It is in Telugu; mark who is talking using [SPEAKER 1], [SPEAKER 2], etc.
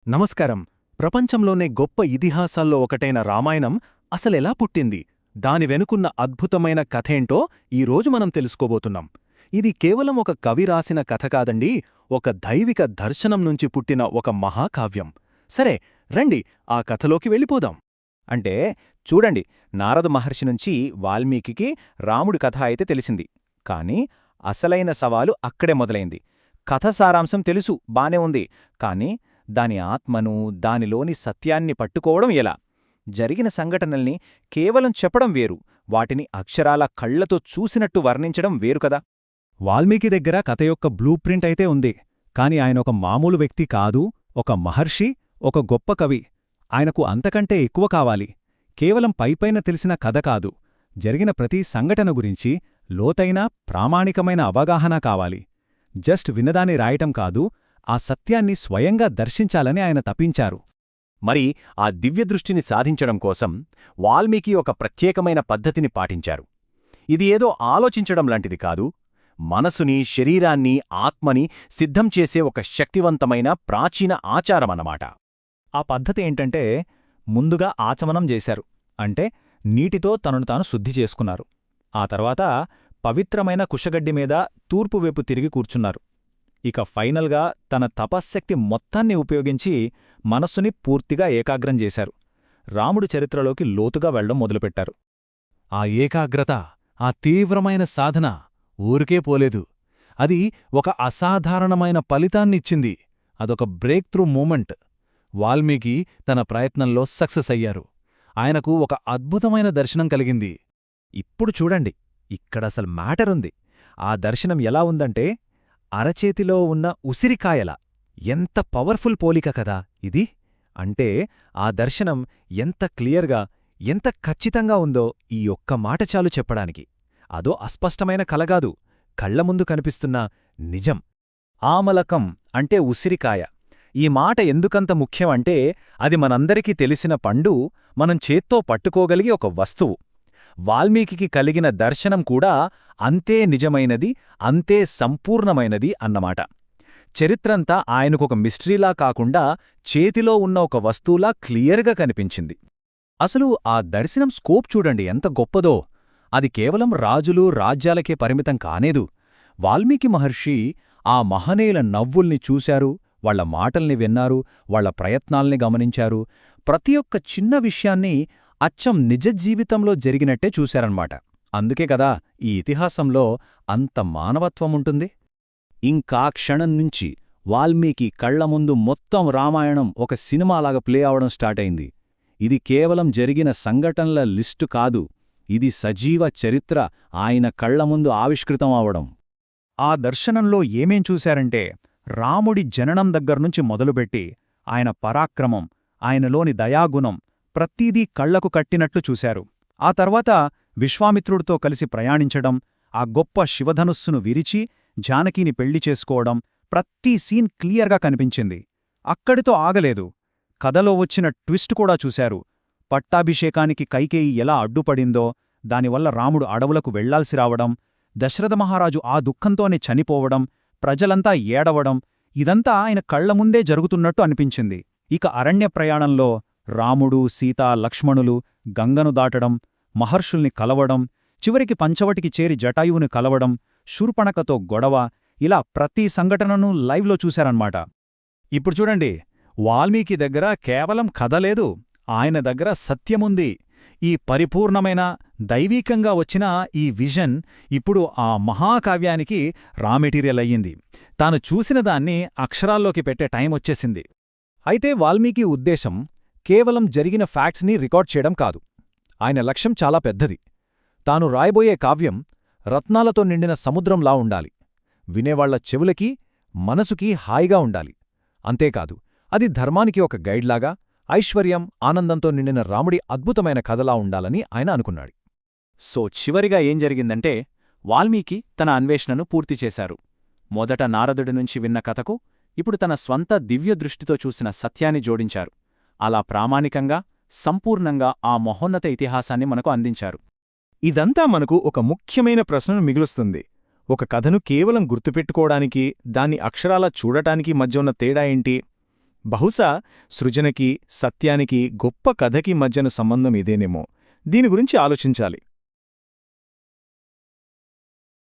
[SPEAKER 1] నమస్కారం. ప్రపంచంలోనే గొప్ప ఇతిహాసాల్లో ఒకటైన రామాయణం అసలెలా పుట్టింది, దాని వెనుకున్న అద్భుతమైన కథేంటో ఈరోజు మనం తెలుసుకోబోతున్నాం. ఇది కేవలం ఒక కవి రాసిన కథ కాదండి, ఒక దైవిక దర్శనం నుంచి పుట్టిన ఒక మహాకావ్యం. సరే, రండి ఆ కథలోకి వెళ్ళిపోదాం.
[SPEAKER 2] అంటే చూడండి, నారద మహర్షి నుంచి వాల్మీకి రాముడి కథ అయితే తెలిసింది. కాని అసలైన సవాలు అక్కడే మొదలైంది. కథ సారాంశం తెలుసు, బానే ఉంది. కాని దాని ఆత్మను, దానిలోని సత్యాన్ని పట్టుకోవడం ఎలా? జరిగిన సంఘటనల్ని కేవలం చెప్పడం వేరు, వాటిని అక్షరాల కళ్లతో చూసినట్టు వర్ణించడం వేరు కదా.
[SPEAKER 3] వాల్మీకి దగ్గర కథ యొక్క బ్లూ ప్రింట్ అయితే ఉంది. కాని ఆయన ఒక మామూలు వ్యక్తి కాదు, ఒక మహర్షి, ఒక గొప్ప కవి. ఆయనకు అంతకంటే ఎక్కువ కావాలి. కేవలం పైపైన తెలిసిన కథ కాదు, జరిగిన ప్రతి సంఘటన గురించి లోతైన, ప్రామాణికమైన అవగాహన కావాలి. జస్ట్ విన్నదాన్ని రాయటం కాదు, ఆ సత్యాన్ని స్వయంగా దర్శించాలని ఆయన తపించారు.
[SPEAKER 2] మరి ఆ దివ్యదృష్టిని సాధించడం కోసం వాల్మీకి ఒక ప్రత్యేకమైన పద్ధతిని పాటించారు. ఇది ఏదో ఆలోచించడం లాంటిది కాదు, మనసుని, శరీరాన్ని, ఆత్మని సిద్ధం చేసే ఒక శక్తివంతమైన ప్రాచీన ఆచారమన్నమాట.
[SPEAKER 3] ఆ పద్ధతి ఏంటంటే, ముందుగా ఆచమనం చేశారు. అంటే నీటితో తనను తాను శుద్ధి చేసుకున్నారు. ఆ తర్వాత పవిత్రమైన కుషగడ్డి మీద తూర్పువైపు తిరిగి కూర్చున్నారు. ఇక ఫైనల్గా తన తపశ్శక్తి మొత్తాన్ని ఉపయోగించి మనస్సుని పూర్తిగా ఏకాగ్రం చేశారు. రాముడి చరిత్రలోకి లోతుగా వెళ్లడం మొదలుపెట్టారు.
[SPEAKER 1] ఆ ఏకాగ్రత, ఆ తీవ్రమైన సాధన ఊరికే పోలేదు. అది ఒక అసాధారణమైన ఫలితాన్నిచ్చింది. అదొక బ్రేక్ త్రూ మూమెంట్. వాల్మీకి తన ప్రయత్నంలో సక్సెస్ అయ్యారు. ఆయనకు ఒక అద్భుతమైన దర్శనం కలిగింది.
[SPEAKER 2] ఇప్పుడు చూడండి, ఇక్కడసలు మ్యాటరుంది. ఆ దర్శనం ఎలా ఉందంటే, అరచేతిలో ఉన్న ఉసిరికాయల. ఎంత పవర్ఫుల్ పోలిక కదా ఇది. అంటే ఆ దర్శనం ఎంత క్లియర్గా, ఎంత ఖచ్చితంగా ఉందో ఈ ఒక్క మాట చాలు చెప్పడానికి. అదో అస్పష్టమైన కలగాదు, కళ్లముందు కనిపిస్తున్న నిజం. ఆమలకం అంటే ఉసిరికాయ. ఈ మాట ఎందుకంత ముఖ్యమంటే, అది మనందరికీ తెలిసిన పండు, మనం చేత్తో పట్టుకోగలిగే ఒక వస్తువు. వాల్మీకి కలిగిన దర్శనం కూడా అంతే నిజమైనది, అంతే సంపూర్ణమైనది అన్నమాట. చరిత్రంతా ఆయనకొక మిస్టరీలా కాకుండా చేతిలో ఉన్న ఒక వస్తువులా క్లియర్గా కనిపించింది. అసలు ఆ దర్శనం స్కోప్ చూడండి ఎంత గొప్పదో. అది కేవలం రాజులు, రాజ్యాలకే పరిమితం కానేదు. వాల్మీకి మహర్షి ఆ మహనీయుల నవ్వుల్ని చూశారు, వాళ్ల మాటల్ని విన్నారు, వాళ్ల ప్రయత్నాల్ని గమనించారు. ప్రతి ఒక్క చిన్న విషయాన్ని అచ్చం నిజ జీవితంలో జరిగినట్టే చూశారన్నమాట. అందుకే కదా ఈ ఇతిహాసంలో అంత మానవత్వముంటుంది. ఇంకా క్షణం నుంచి వాల్మీకి కళ్లముందు మొత్తం రామాయణం ఒక సినిమాలాగా ప్లే అవడం స్టార్ట్ అయింది. ఇది కేవలం జరిగిన సంఘటనల లిస్టు కాదు, ఇది సజీవ చరిత్ర ఆయన కళ్లముందు ఆవిష్కృతం అవడం.
[SPEAKER 3] ఆ దర్శనంలో ఏమేం చూశారంటే, రాముడి జననం దగ్గర్నుంచి మొదలుపెట్టి ఆయన పరాక్రమం, ఆయనలోని దయాగుణం ప్రతీదీ కళ్లకు కట్టినట్లు చూశారు. ఆ తర్వాత విశ్వామిత్రుడితో కలిసి ప్రయాణించడం, ఆ గొప్ప శివధనుస్సును విరిచి జానకిని పెళ్లి చేసుకోవడం, ప్రతి సీన్ క్లియర్గా కనిపించింది. అక్కడితో ఆగలేదు. కథలో వచ్చిన ట్విస్ట్ కూడా చూశారు. పట్టాభిషేకానికి కైకేయి ఎలా అడ్డుపడిందో, దానివల్ల రాముడు అడవులకు వెళ్లాల్సి రావడం, దశరథ మహారాజు ఆ దుఃఖంతోనే చనిపోవడం, ప్రజలంతా ఏడవడం, ఇదంతా ఆయన కళ్లముందే జరుగుతున్నట్టు అనిపించింది. ఇక అరణ్య ప్రయాణంలో రాముడు, సీత, లక్ష్మణులు గంగను దాటడం, మహర్షుల్ని కలవడం, చివరికి పంచవటికి చేరి జటాయువుని కలవడం, శూర్పణఖతో గొడవ, ఇలా ప్రతి సంఘటనను లైవ్లో చూశారన్నమాట.
[SPEAKER 1] ఇప్పుడు చూడండి, వాల్మీకి దగ్గర కేవలం కథ లేదు, ఆయన దగ్గర సత్యముంది. ఈ పరిపూర్ణమైన, దైవీకంగా వచ్చిన ఈ విజన్ ఇప్పుడు ఆ మహాకావ్యానికి రా మెటీరియల్ అయ్యింది. తాను చూసిన దాన్ని అక్షరాల్లోకి పెట్టే టైం వచ్చేసింది. అయితే వాల్మీకి ఉద్దేశం కేవలం జరిగిన ఫ్యాక్ట్స్ని రికార్డ్ చేయడం కాదు. ఆయన లక్ష్యం చాలా పెద్దది. తాను రాయబోయే కావ్యం రత్నాలతో నిండిన సముద్రంలా ఉండాలి. వినేవాళ్ల చెవులకి, మనసుకి హాయిగా ఉండాలి. అంతేకాదు, అది ధర్మానికి ఒక గైడ్లాగా, ఐశ్వర్యం, ఆనందంతో నిండిన రాముడి అద్భుతమైన కథలా ఉండాలని ఆయన అనుకున్నాడు.
[SPEAKER 2] సో చివరిగా ఏం జరిగిందంటే, వాల్మీకి తన అన్వేషణను పూర్తిచేశారు. మొదట నారదుడి నుంచి విన్న కథకు ఇప్పుడు తన స్వంత దివ్యదృష్టితో చూసిన సత్యాన్ని జోడించారు. అలా ప్రామాణికంగా, సంపూర్ణంగా ఆ మహోన్నత ఇతిహాసాన్ని మనకు అందించారు.
[SPEAKER 1] ఇదంతా మనకు ఒక ముఖ్యమైన ప్రశ్నను మిగులుస్తుంది. ఒక కథను కేవలం గుర్తుపెట్టుకోవడానికి, దాన్ని అక్షరాలా చూడటానికి మధ్య ఉన్న తేడా ఏంటి?
[SPEAKER 3] బహుశా సృజనకి సత్యానికి గొప్ప కథకి మధ్యన సంబంధం ఇదేనేమో. దీని గురించి ఆలోచించాలి.